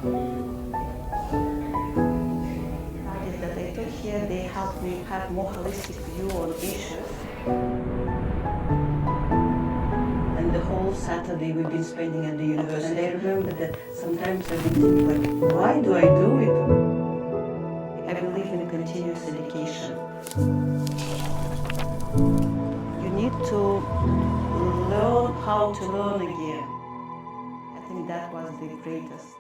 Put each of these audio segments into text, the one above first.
Studies that I took here, they helped me have more holistic view on issues. And the whole Saturday we've been spending at the university. And I remember that sometimes I've been thinking, like, why do I do it? I believe in continuous education. You need to learn how to learn again. I think that was the greatest.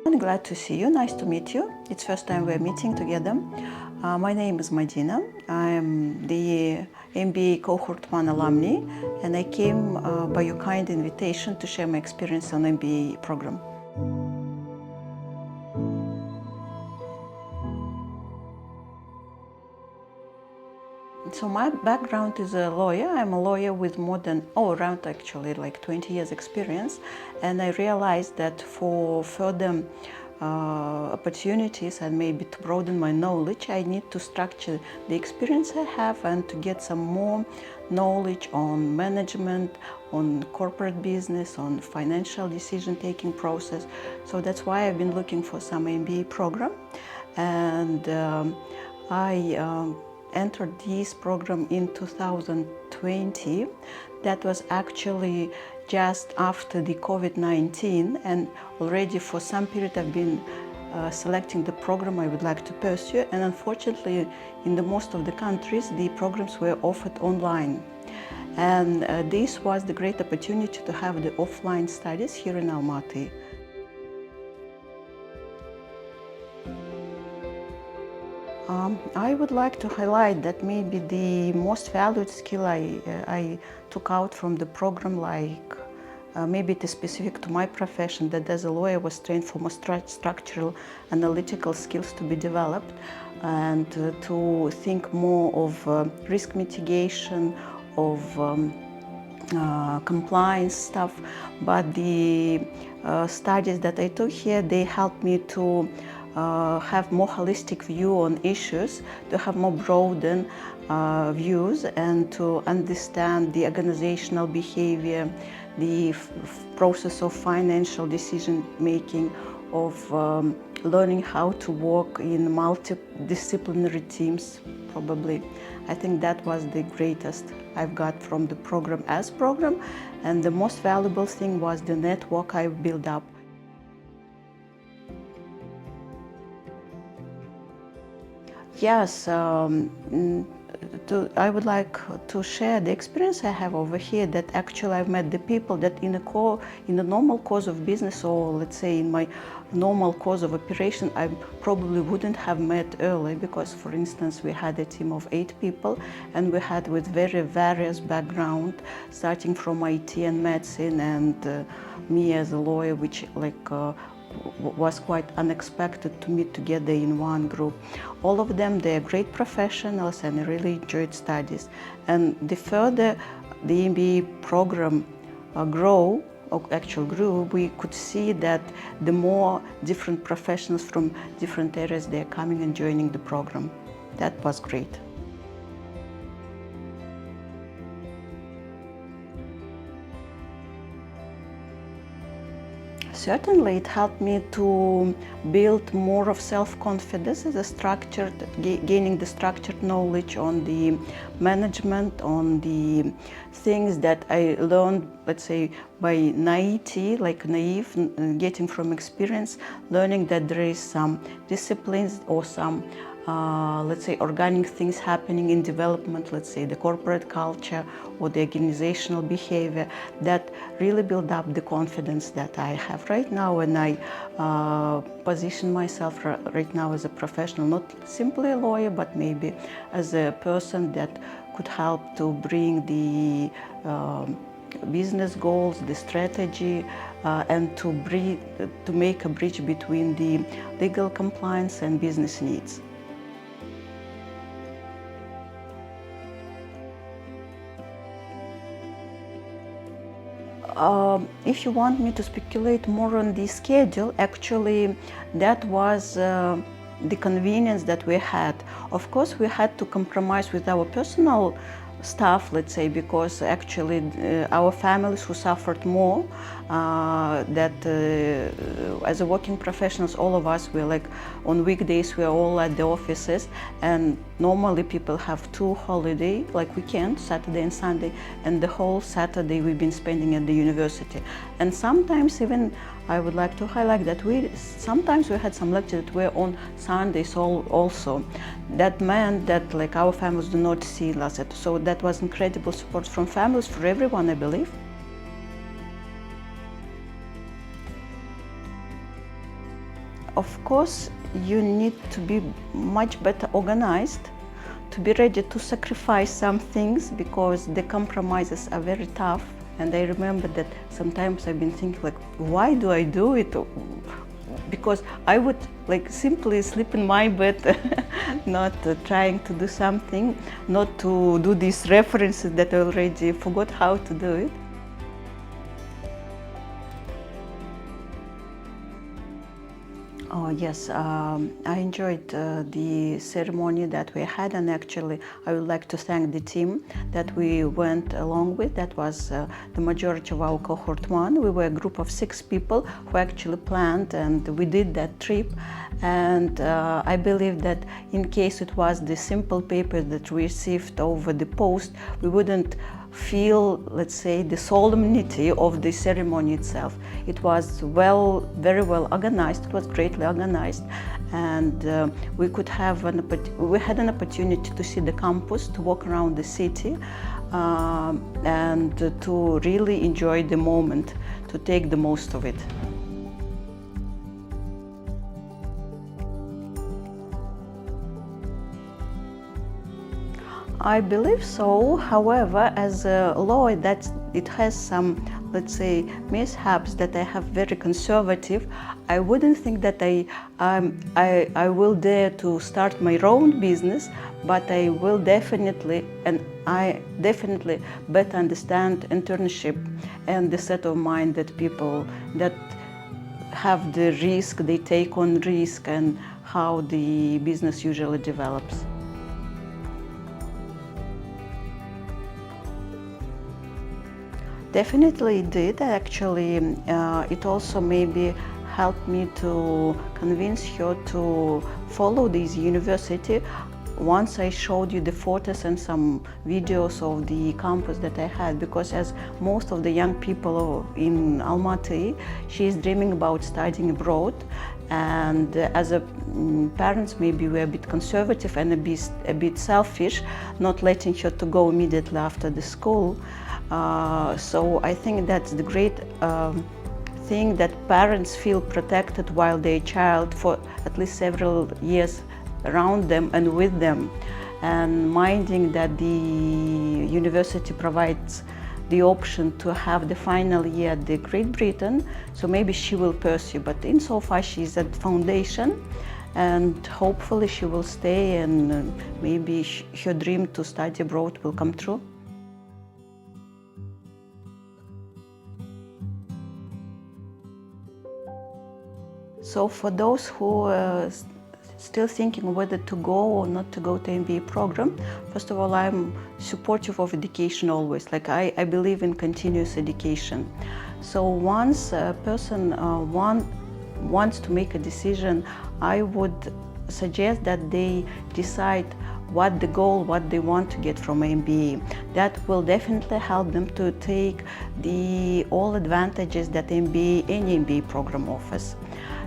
I'm glad to see you. Nice to meet you. It's first time we're meeting together. My name is Madina. I'm the MBA cohort 1 alumni, and I came by your kind invitation to share my experience on MBA program. So my background is a lawyer. I'm a lawyer with more than, around actually like 20 years experience. And I realized that for further opportunities and maybe to broaden my knowledge, I need to structure the experience I have and to get some more knowledge on management, on corporate business, on financial decision-taking process. So that's why I've been looking for some MBA program. And I entered this program in 2020. That was actually just after the COVID-19, and already for some period I've been selecting the program I would like to pursue, and unfortunately in the most of the countries the programs were offered online. And this was the great opportunity to have the offline studies here in Almaty. I would like to highlight that maybe the most valued skill I took out from the program, like maybe it is specific to my profession, that as a lawyer was trained for more structural analytical skills to be developed and to think more of risk mitigation, of compliance stuff. But the studies that I took here, they helped me to have more holistic view on issues, to have more broadened views, and to understand the organizational behavior, the process of financial decision making, of learning how to work in multidisciplinary teams, probably. I think that was the greatest I've got from the program as program, and the most valuable thing was the network I built up. Yes, I would like to share the experience I have over here, that actually I've met the people that in the normal course of business, or let's say in my normal course of operation, I probably wouldn't have met early, because for instance we had a team of 8 people and we had with very various background, starting from IT and medicine, and me as a lawyer, which was quite unexpected to meet together in one group. All of them, they're great professionals and I really enjoyed studies. And the further the MBA program grew, we could see that the more different professionals from different areas, they're coming and joining the program. That was great. Certainly, it helped me to build more of self-confidence as a structured, gaining the structured knowledge on the management, on the things that I learned, let's say, by naivety, like naive, getting from experience, learning that there is some disciplines or some let's say organic things happening in development, let's say the corporate culture or the organizational behavior, that really build up the confidence that I have right now, and I position myself right now as a professional, not simply a lawyer, but maybe as a person that could help to bring the business goals, the strategy, and to make a bridge between the legal compliance and business needs. If you want me to speculate more on the schedule, actually that was the convenience that we had. Of course, we had to compromise with our personal staff, let's say, because actually our families who suffered more, as a working professionals, all of us, we're like on weekdays we're all at the offices, and normally people have 2 holidays, like weekend, Saturday and Sunday, and the whole Saturday we've been spending at the university. And sometimes even I would like to highlight that sometimes we had some lectures that were on Sundays also. That meant that like our families do not see us. So that was incredible support from families, for everyone, I believe. Of course, you need to be much better organized, to be ready to sacrifice some things, because the compromises are very tough. And I remember that sometimes I've been thinking, like, why do I do it? Because I would like simply sleep in my bed, not trying to do something, not to do these references that I already forgot how to do it. Oh yes, I enjoyed the ceremony that we had, and actually I would like to thank the team that we went along with. That was the majority of our cohort 1. We were a group of 6 people who actually planned, and we did that trip. And I believe that in case it was the simple paper that we received over the post, we wouldn't feel, let's say, the solemnity of the ceremony itself. It was very well organized. It was greatly organized, and we had an opportunity to see the campus, to walk around the city, and to really enjoy the moment, to take the most of it. I believe so. However, as a lawyer, it has some, let's say, mishaps that I have very conservative. I wouldn't think that I will dare to start my own business, but I will definitely, and I definitely better understand internship and the set of mind that people that have the risk, they take on risk, and how the business usually develops. Definitely it did. Actually, it also maybe helped me to convince her to follow this university. Once I showed you the photos and some videos of the campus that I had, because as most of the young people in Almaty, she is dreaming about studying abroad. And as a parents, maybe we're a bit conservative and a bit selfish, not letting her to go immediately after the school. So I think that's the great thing, that parents feel protected while their child for at least several years around them and with them, and minding that the university provides the option to have the final year at the Great Britain, so maybe she will pursue. But insofar she's at foundation, and hopefully she will stay, and maybe her dream to study abroad will come true. So for those who are still thinking whether to go or not to go to MBA program, first of all, I'm supportive of education always. Like I believe in continuous education. So once a person wants to make a decision, I would suggest that they decide what the goal, what they want to get from MBA. That will definitely help them to take all advantages that any MBA program offers.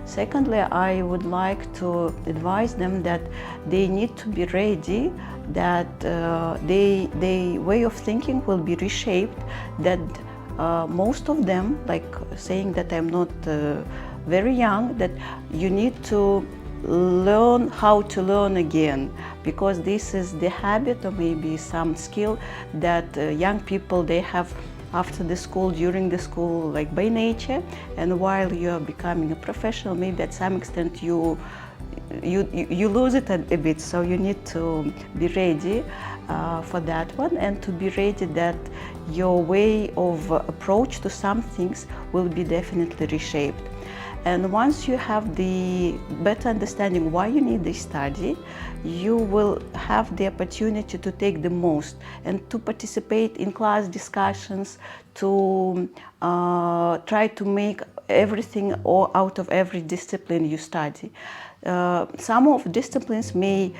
Secondly, I would like to advise them that they need to be ready, that their way of thinking will be reshaped, that most of them, like saying that I'm not very young, that you need to learn how to learn again, because this is the habit or maybe some skill that young people, they have after the school, during the school, like by nature, and while you're becoming a professional, maybe at some extent you lose it a bit. So you need to be ready for that one, and to be ready that your way of approach to some things will be definitely reshaped. And once you have the better understanding why you need this study, you will have the opportunity to take the most and to participate in class discussions, to try to make everything or out of every discipline you study. Some of disciplines may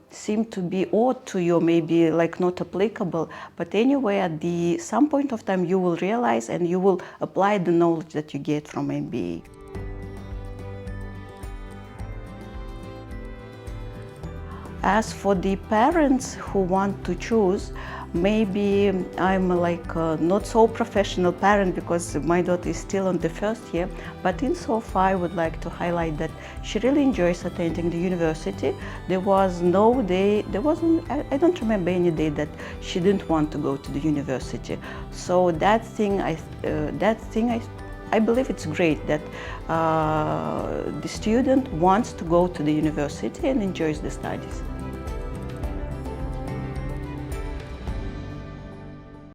seem to be odd to you, maybe like not applicable, but anyway at some point of time you will realize and you will apply the knowledge that you get from MBA. As for the parents who want to choose, maybe I'm like a not so professional parent because my daughter is still on the first year, but insofar I would like to highlight that she really enjoys attending the university. There was no day, I don't remember any day that she didn't want to go to the university. So that thing I believe it's great that the student wants to go to the university and enjoys the studies.